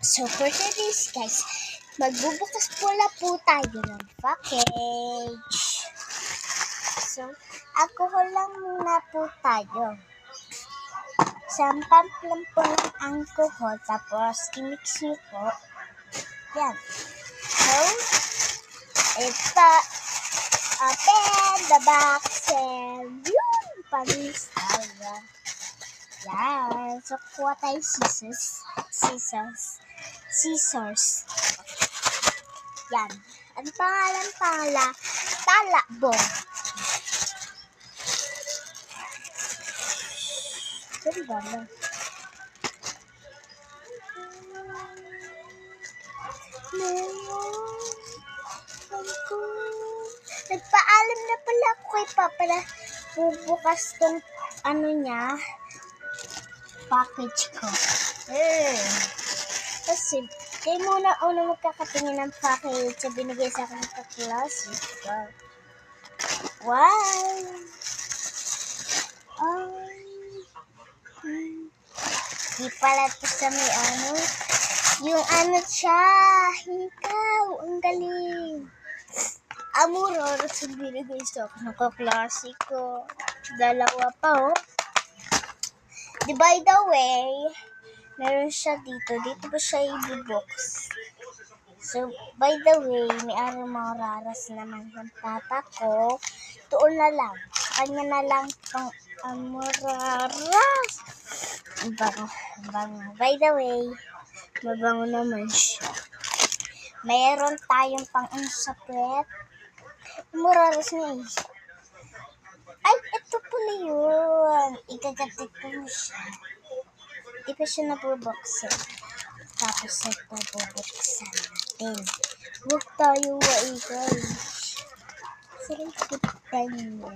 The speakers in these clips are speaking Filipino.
So for today's guys, magbubukas po tayo ng package. So, alcohol lang muna po tayo. Sampam lang po ng alcohol, tapos i-mix nyo po. Yan. So, ito, open the box and yun, pag-installa. Yan. So, kuha tayo scissors. Yan. Ang pangalan talakbong. Sorry ba na? Nagpaalam na pala ako kay Papa na bubukas tong package ko. Kasi, kayo muna magkakatingin ng package sa binigay sa akin ng kaklase. Wow! Di pala ito sa may yung siya. Ikaw, ang galing. Amuro, sa binigay sa akin ng kaklase ko. Dalawa pa, oh. By the way, meron siya dito. Dito ba siya i-box? So, by the way, may Aromoraras naman ng papa ko. Tuon na lang. Kanya na lang itong Aromoraras. Bango. By the way, mabango naman siya. Mayroon tayong pang-insapret. Aromoraras niya eh. Ay, ito pala yun. Ikagatit ko mo siya. Di pa siya nabubuksan. Tapos ito bubuksan natin. Huwag tayo guys. Sarap tayo.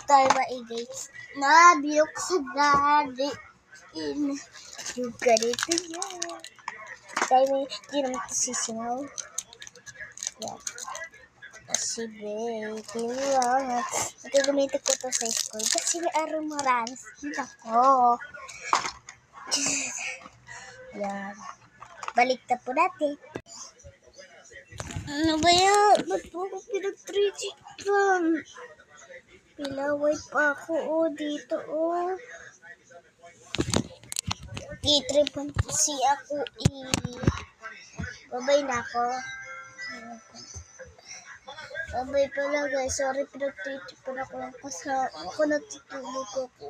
Tayo guys. Nabuksan natin. Yung ganito yan. Tayo hindi naman ito sisingaw. Yan. Kasi kailangan. Gagamitin ko ito sa school. Kasi may Aromoraras dito ko. Yan. Balik na po natin. Ano ba yan? Ba't po ako pinag-3G pa? Pilaway pa ako dito Titripan kasi ako Babay na ako. Babay pala guys. Sorry, pinag-3G pa ako lang kasi ako natutulog ako.